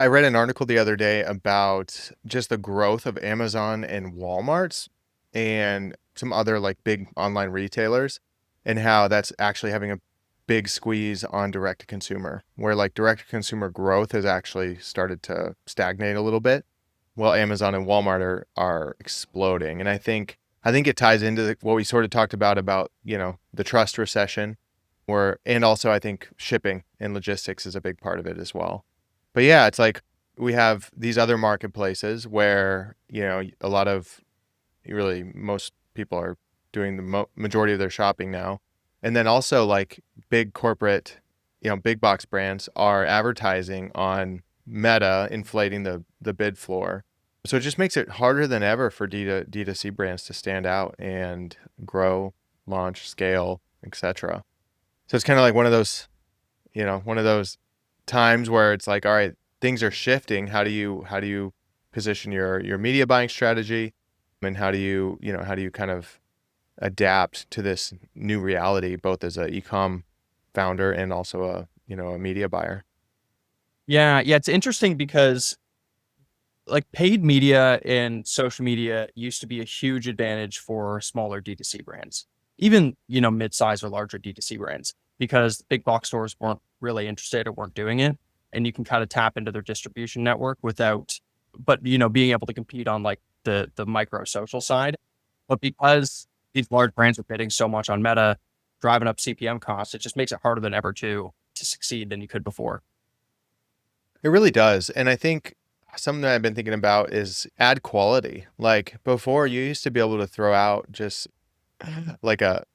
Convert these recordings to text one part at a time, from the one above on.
I read an article the other day about just the growth of Amazon and Walmart's and some other like big online retailers and how that's actually having a big squeeze on direct to consumer, where like direct to consumer growth has actually started to stagnate a little bit, while Amazon and Walmart are exploding. And I think it ties into what we sort of talked about, the trust recession, where and also I think shipping and logistics is a big part of it as well. But yeah, it's like we have these other marketplaces where, a lot of really most people are doing the majority of their shopping now. And then also like big corporate, big box brands are advertising on Meta, inflating the bid floor. So it just makes it harder than ever for D2C brands to stand out and grow, launch, scale, etc. So it's kind of like one of those times where it's like, all right, things are shifting. How do you position your media buying strategy, and how do you kind of adapt to this new reality, both as a e-com founder and also a media buyer. Yeah, it's interesting because like paid media and social media used to be a huge advantage for smaller D2C brands, even, mid-size or larger D2C brands, because big box stores weren't really interested or weren't doing it. And you can kind of tap into their distribution network but being able to compete on like the micro social side. But because these large brands are bidding so much on Meta, driving up CPM costs, it just makes it harder than ever to succeed than you could before. It really does. And I think something that I've been thinking about is ad quality. Like before, you used to be able to throw out just like an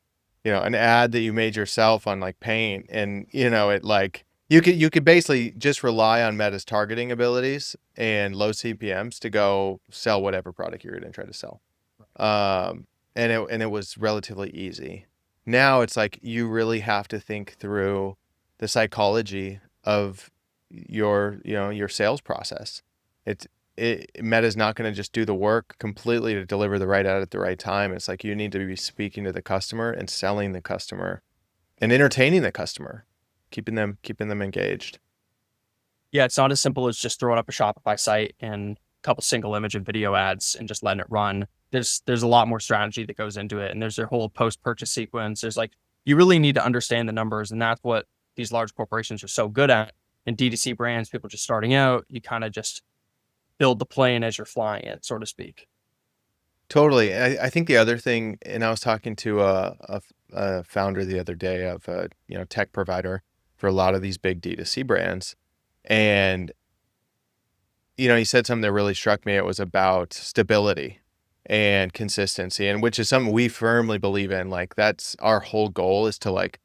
ad that you made yourself on like Paint, and it like you could basically just rely on Meta's targeting abilities and low CPMs to go sell whatever product you're going to try to sell. Um, and it was relatively easy. Now it's like you really have to think through the psychology of your sales process. It's Meta's not going to just do the work completely to deliver the right ad at the right time. It's like you need to be speaking to the customer and selling the customer and entertaining the customer, keeping them engaged. Yeah, it's not as simple as just throwing up a Shopify site and a couple single image and video ads and just letting it run. There's a lot more strategy that goes into it, and there's a whole post purchase sequence. There's like you really need to understand the numbers, and that's what these large corporations are so good at. And D2C brands, people just starting out, you kind of just build the plane as you're flying it, so to speak. Totally. I think the other thing, and I was talking to a founder the other day of a tech provider for a lot of these big D2C brands, and he said something that really struck me. It was about stability and consistency, and which is something we firmly believe in. Like that's our whole goal, is to like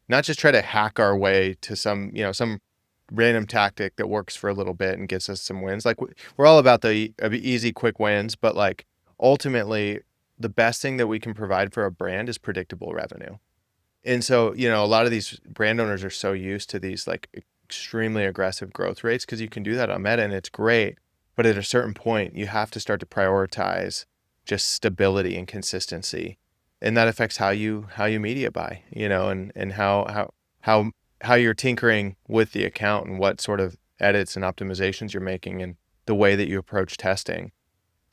not just try to hack our way to some random tactic that works for a little bit and gets us some wins. Like we're all about the easy, quick wins, but like ultimately, the best thing that we can provide for a brand is predictable revenue. And so, a lot of these brand owners are so used to these like extremely aggressive growth rates because you can do that on Meta and it's great. But at a certain point, you have to start to prioritize just stability and consistency. And that affects how you media buy, and how you're tinkering with the account and what sort of edits and optimizations you're making and the way that you approach testing.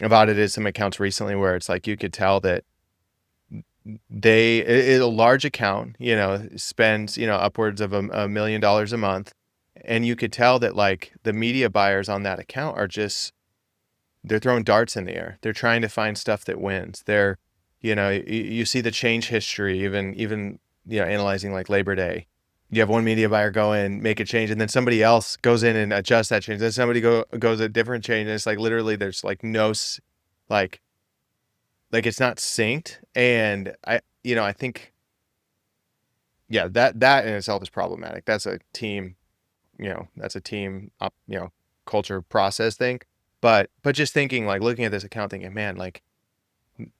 I've audited some accounts recently where it's like you could tell that a large account, spends, upwards of $1 million a month. And you could tell that like the media buyers on that account they're throwing darts in the air. They're trying to find stuff that wins. You see the change history, even, analyzing like Labor Day. You have one media buyer go in, make a change, and then somebody else goes in and adjusts that change. Then somebody goes a different change. And it's like literally there's like like like it's not synced. And I think, yeah, that in itself is problematic. That's a team culture process thing. But just thinking, like looking at this account thinking, man, like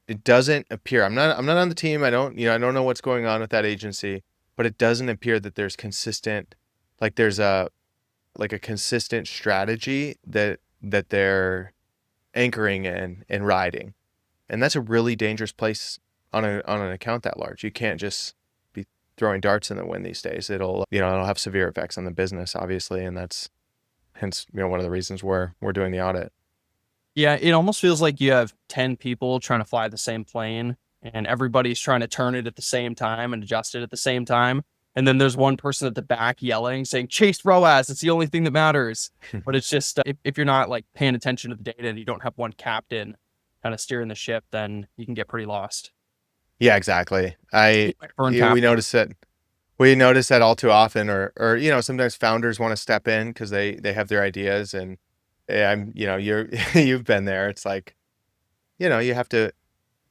it doesn't appear, I'm not on the team. I don't know what's going on with that agency, but it doesn't appear that there's a consistent strategy that they're anchoring in and riding. And that's a really dangerous place on an account that large. You can't just be throwing darts in the wind these days. It'll have severe effects on the business, obviously, and hence, one of the reasons we're doing the audit. Yeah, it almost feels like you have 10 people trying to fly the same plane and everybody's trying to turn it at the same time and adjust it at the same time. And then there's one person at the back yelling, saying, chase ROAS, it's the only thing that matters. But it's just, if you're not like paying attention to the data and you don't have one captain kind of steering the ship, then you can get pretty lost. Yeah, exactly. You might burn We capital. notice that. We notice that all too often, or sometimes founders want to step in because they have their ideas, and you're you've been there. It's like, you have to,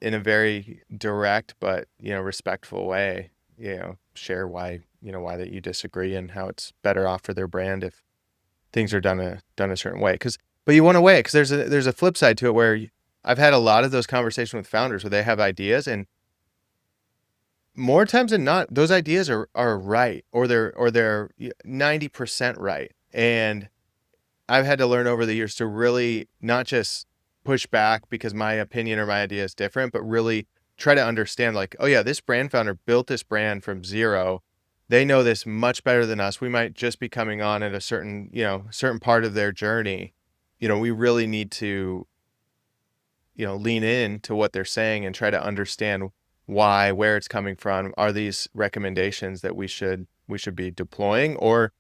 in a very direct but respectful way, share why that you disagree and how it's better off for their brand if things are done a certain way. But you want to weigh it, because there's a flip side to it where I've had a lot of those conversations with founders where they have ideas, and more times than not, those ideas are right, or they're 90% right. And I've had to learn over the years to really not just push back because my opinion or my idea is different, but really try to understand, like, oh yeah, this brand founder built this brand from zero. They know this much better than us. We might just be coming on at a certain part of their journey. We really need to, lean in to what they're saying and try to understand why, where it's coming from. Are these recommendations that we should be deploying, or,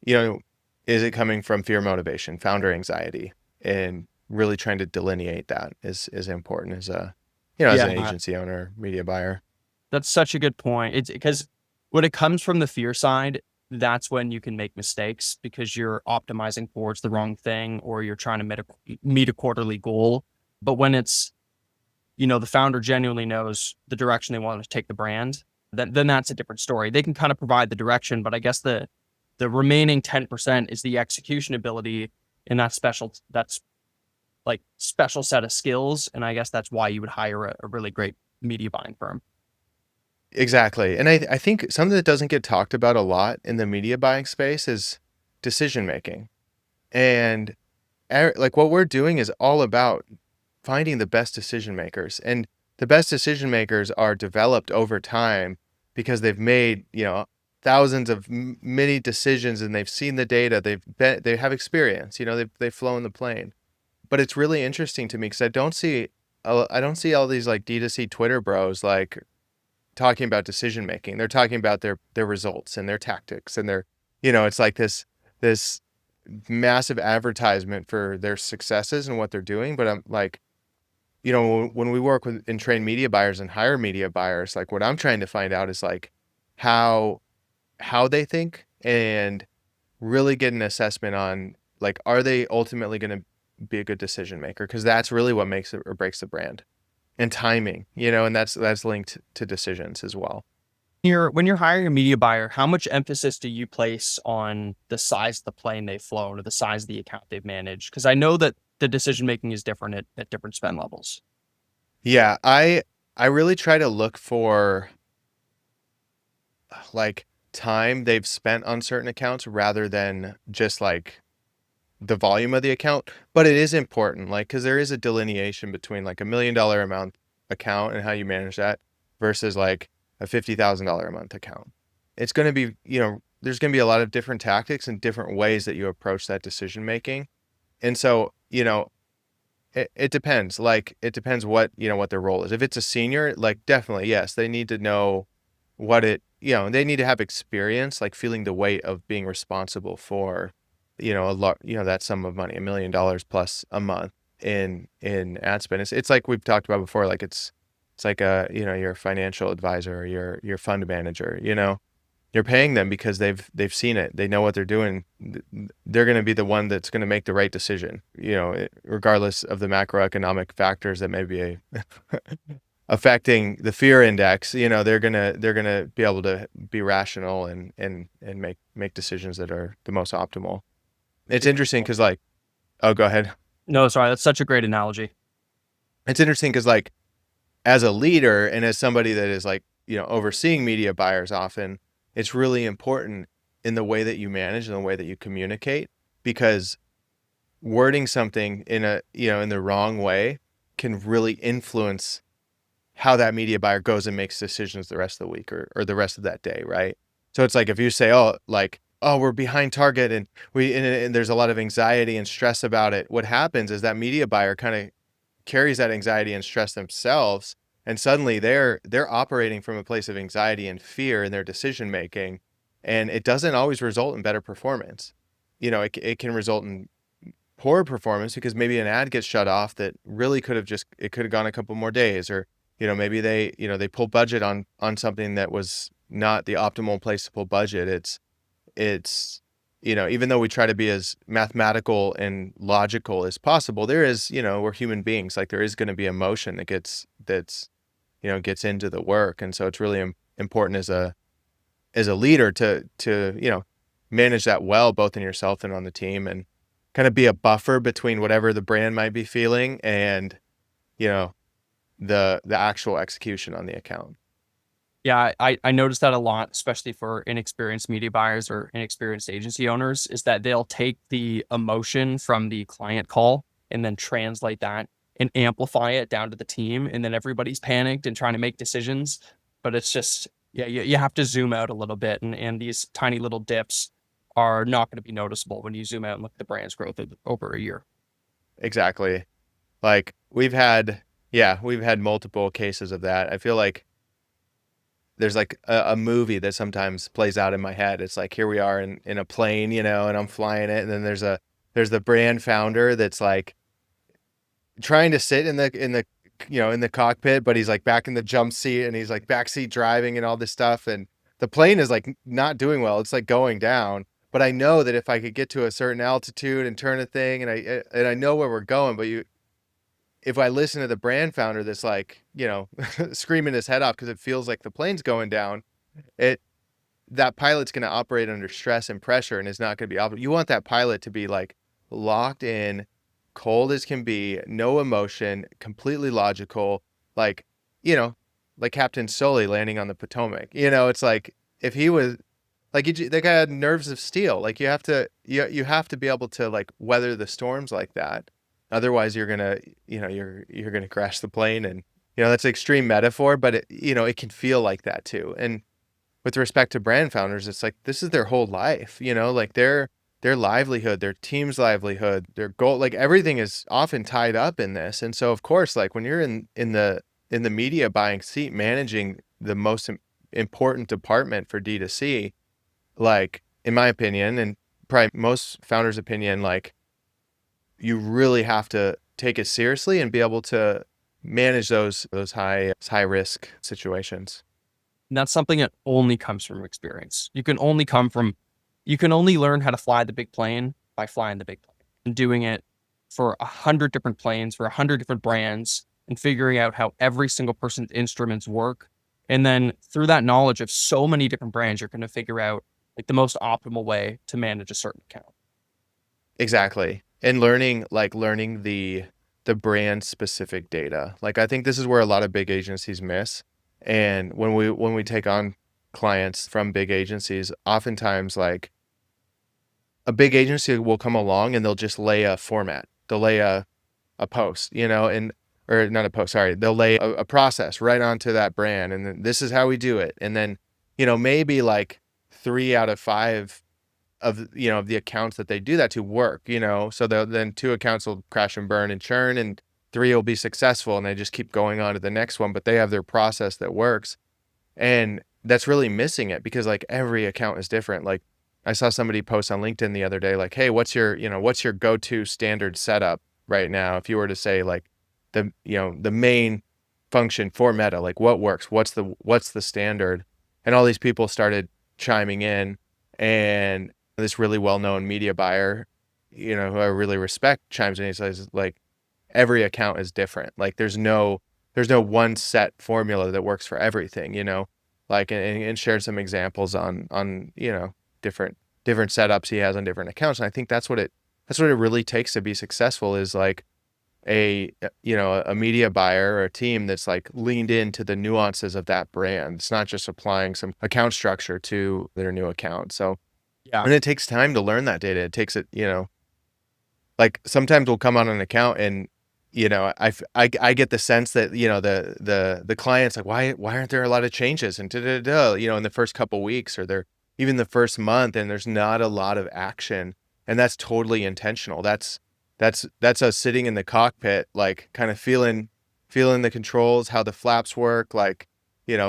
is it coming from fear, motivation, founder anxiety? And really trying to delineate that is important as as an Yeah, agency owner, media buyer. that's such a good point. It's because when it comes from the fear side, that's when you can make mistakes because you're optimizing towards the wrong thing or you're trying to meet a quarterly goal. But when it's, the founder genuinely knows the direction they want to take the brand, then that's a different story. They can kind of provide the direction, but I guess the remaining 10% is the execution ability in that's like special set of skills. And I guess that's why you would hire a really great media buying firm. Exactly. And I think something that doesn't get talked about a lot in the media buying space is decision making. And like what we're doing is all about finding the best decision makers. And the best decision makers are developed over time because they've made, thousands of many decisions, and they've seen the data. They have experience, they've flown the plane. But it's really interesting to me because I don't see all these like D2C Twitter bros like talking about decision making. They're talking about their results and their tactics, and it's like this massive advertisement for their successes and what they're doing. But I'm like, when we work with and train media buyers and hire media buyers, like what I'm trying to find out is like how they think, and really get an assessment on, like, are they ultimately going to be a good decision maker? Because that's really what makes it or breaks the brand. And timing, and that's linked to decisions as well. When you're hiring a media buyer, how much emphasis do you place on the size of the plane they've flown or the size of the account they've managed? Because I know that the decision making is different at different spend levels. Yeah, I really try to look for like time they've spent on certain accounts rather than just like the volume of the account. But it is important, like, because there is a delineation between like $1 million a month account and how you manage that versus like a $50,000 a month account. It's going to be, there's going to be a lot of different tactics and different ways that you approach that decision making. And so, it depends. Like, it depends what their role is. If it's a senior, like, definitely, yes, they need to know they need to have experience, like feeling the weight of being responsible for, a lot, that sum of money, $1 million plus a month in ad spend. It's like we've talked about before, like it's like your financial advisor or your fund manager, you're paying them because they've seen it. They know what they're doing. They're going to be the one that's going to make the right decision, regardless of the macroeconomic factors that may be affecting the fear index. They're gonna be able to be rational and make decisions that are the most optimal. It's interesting because, like, oh, go ahead. No, sorry, that's such a great analogy. It's interesting because, like, as a leader and as somebody that is like, overseeing media buyers often, it's really important in the way that you manage and the way that you communicate, because wording something in the wrong way can really influence how that media buyer goes and makes decisions the rest of the week or the rest of that day, right? So it's like if you say, oh, like, oh, we're behind target, and and there's a lot of anxiety and stress about it. What happens is that media buyer kind of carries that anxiety and stress themselves, and suddenly they're operating from a place of anxiety and fear in their decision making, and it doesn't always result in better performance. It can result in poor performance because maybe an ad gets shut off that really it could have gone a couple more days, or maybe they pull budget on something that was not the optimal place to pull budget. It's even though we try to be as mathematical and logical as possible, there is, we're human beings. Like, there is going to be emotion gets into the work. And so it's really important as a leader to manage that well, both in yourself and on the team, and kind of be a buffer between whatever the brand might be feeling and, you know, the actual execution on the account. Yeah, I noticed that a lot, especially for inexperienced media buyers or inexperienced agency owners, is that they'll take the emotion from the client call and then translate that and amplify it down to the team. And then everybody's panicked and trying to make decisions. But it's just, yeah, you have to zoom out a little bit. And these tiny little dips are not going to be noticeable when you zoom out and look at the brand's growth over a year. Exactly. Like, we've had multiple cases of that. I feel like there's like a movie that sometimes plays out in my head. It's like, here we are in a plane, and I'm flying it. And then there's the brand founder that's like trying to sit in the cockpit, but he's like back in the jump seat, and he's like backseat driving and all this stuff. And the plane is like not doing well. It's like going down. But I know that if I could get to a certain altitude and turn a thing, and I know where we're going, but if I listen to the brand founder that's like, screaming his head off because it feels like the plane's going down, it that pilot's going to operate under stress and pressure and is not going to be you want that pilot to be like locked in, cold as can be, no emotion, completely logical, like, like Captain Sully landing on the Potomac. It's like, if he was like, the guy had nerves of steel. Like, you have to be able to like weather the storms like that. Otherwise, you're gonna crash the plane. And that's an extreme metaphor, but it can feel like that too. And with respect to brand founders, it's like, this is their whole life. Like, their livelihood, their team's livelihood, their goal, like, everything is often tied up in this. And so, of course, like, when you're in the media buying seat, managing the most important department for D2C, like, in my opinion, and probably most founders' opinion, like, you really have to take it seriously and be able to manage those high risk situations. And that's something that only comes from experience. You can only learn how to fly the big plane by flying the big plane and doing it for 100 different planes, for 100 different brands, and figuring out how every single person's instruments work. And then through that knowledge of so many different brands, you're going to figure out like the most optimal way to manage a certain account. Exactly. And learning the brand specific data. Like, I think this is where a lot of big agencies miss. And when we take on clients from big agencies, oftentimes, like, a big agency will come along and they'll just lay a format. They'll lay a post, or not a post, sorry. They'll lay a process right onto that brand. And then, this is how we do it. And then, maybe like 3 out of 5 of the accounts that they do that to work, so then 2 accounts will crash and burn and churn, and 3 will be successful, and they just keep going on to the next one, but they have their process that works. And that's really missing it, because like every account is different. Like, I saw somebody post on LinkedIn the other day, like, hey, what's your go-to standard setup right now? If you were to say, like, the main function for Meta, like, what works? What's the standard? And all these people started chiming in, and this really well-known media buyer, who I really respect, chimes in. He says, like, every account is different. Like, there's no one set formula that works for everything, like, and shared some examples on different setups he has on different accounts. And I think that's what it really takes to be successful, is like a media buyer or a team that's like leaned into the nuances of that brand. It's not just applying some account structure to their new account. So, Yeah. and it takes time to learn that data. It takes it, like, sometimes we'll come on an account and, I get the sense that, the client's like, why aren't there a lot of changes? And in the first couple weeks, or even the first month and there's not a lot of action, and that's totally intentional. That's us sitting in the cockpit, like kind of feeling the controls, how the flaps work, like,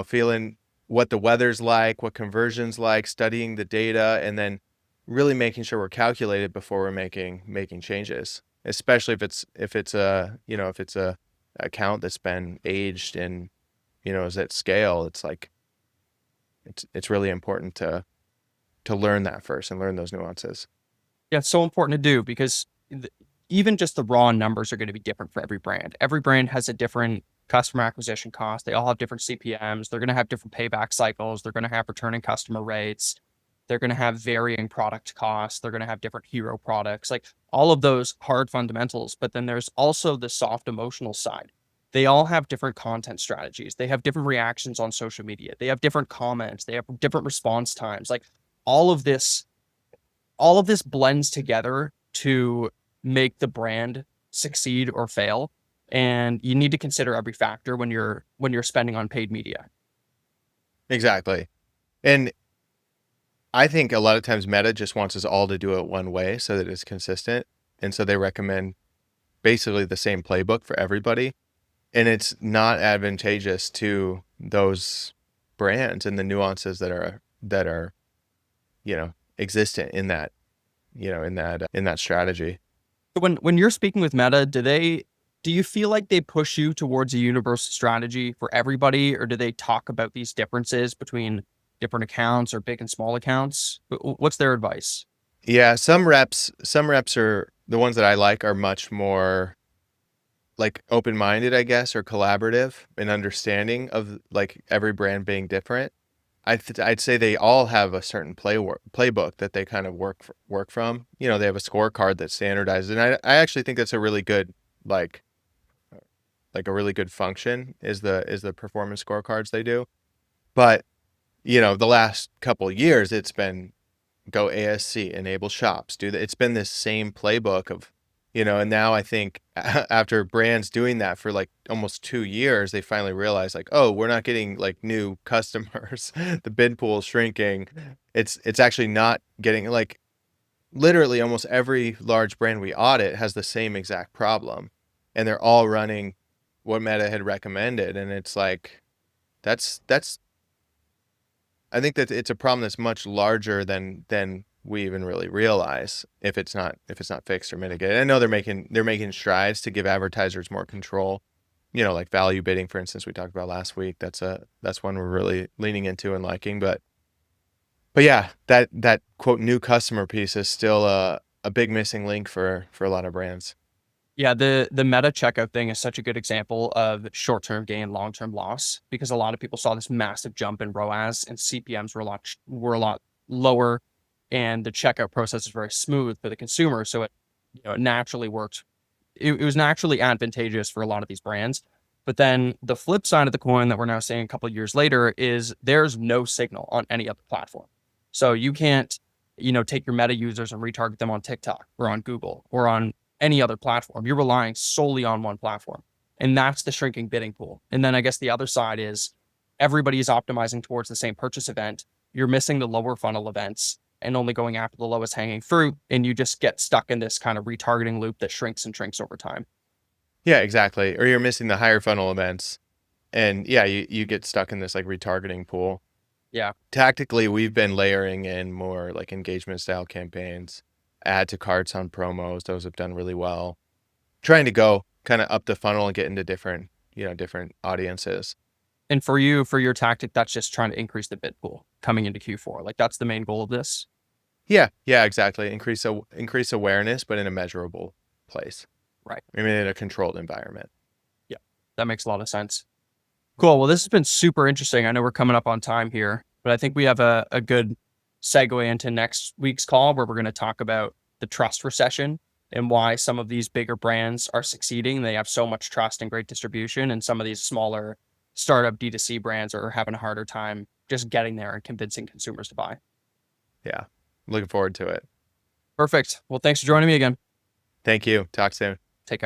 feeling what the weather's like, what conversions like, studying the data, and then really making sure we're calculated before we're making changes. Especially if it's a account that's been aged and is at scale. It's like it's really important to learn that first and learn those nuances. Yeah, it's so important to do because even just the raw numbers are going to be different for every brand. Every brand has a different customer acquisition cost. They all have different CPMs. They're going to have different payback cycles. They're going to have returning customer rates. They're going to have varying product costs. They're going to have different hero products, like all of those hard fundamentals. But then there's also the soft emotional side. They all have different content strategies. They have different reactions on social media. They have different comments. They have different response times. Like all of this all of this blends together to make the brand succeed or fail. And you need to consider every factor when you're spending on paid media. Exactly. And I think a lot of times Meta just wants us all to do it one way so that it's consistent. And so they recommend basically the same playbook for everybody. And it's not advantageous to those brands and the nuances that are existent in that strategy. When you're speaking with Meta, do you feel like they push you towards a universal strategy for everybody, or do they talk about these differences between different accounts or big and small accounts? What's their advice? Yeah, some reps are the ones that I like are much more like open-minded, I guess, or collaborative and understanding of like every brand being different. I'd say they all have a certain playbook that they kind of work from. They have a scorecard that's standardized, and I actually think that's a really good like a really good function is the performance scorecards they do. But the last couple of years, it's been go ASC, enable shops, do that. It's been this same playbook of, and now I think after brands doing that for like almost 2 years, they finally realize like, oh, we're not getting like new customers. The bid pool is shrinking. It's actually not getting like literally almost every large brand we audit has the same exact problem, and they're all running what Meta had recommended. And it's like, that's I think that it's a problem that's much larger than we even really realize if it's not fixed or mitigated. I know they're making strides to give advertisers more control. Like value bidding, for instance, we talked about last week. That's one we're really leaning into and liking. But yeah, that quote new customer piece is still a big missing link for a lot of brands. Yeah, the meta checkout thing is such a good example of short-term gain, long-term loss, because a lot of people saw this massive jump in ROAS and CPMs were a lot lower, and the checkout process is very smooth for the consumer. So it naturally worked. It was naturally advantageous for a lot of these brands. But then the flip side of the coin that we're now seeing a couple of years later is there's no signal on any other platform. So you can't, take your meta users and retarget them on TikTok or on Google or on any other platform. You're relying solely on one platform. And that's the shrinking bidding pool. And then I guess the other side is everybody is optimizing towards the same purchase event. You're missing the lower funnel events and only going after the lowest hanging fruit. And you just get stuck in this kind of retargeting loop that shrinks and shrinks over time. Yeah, exactly. Or you're missing the higher funnel events, and yeah, you get stuck in this like retargeting pool. Yeah. Tactically, we've been layering in more like engagement style campaigns, add to carts on promos. Those have done really well. Trying to go kind of up the funnel and get into different audiences. And for you, for your tactic, that's just trying to increase the bid pool coming into Q4. Like that's the main goal of this. Yeah, yeah, exactly. Increase awareness, but in a measurable place. Right. I mean, in a controlled environment. Yeah. That makes a lot of sense. Cool. Well, this has been super interesting. I know we're coming up on time here, but I think we have a good segue into next week's call where we're going to talk about the trust recession and why some of these bigger brands are succeeding. They have so much trust and great distribution, and some of these smaller startup D2C brands are having a harder time just getting there and convincing consumers to buy. Yeah, looking forward to it. Perfect. Well, thanks for joining me again. Thank you. Talk soon. Take care.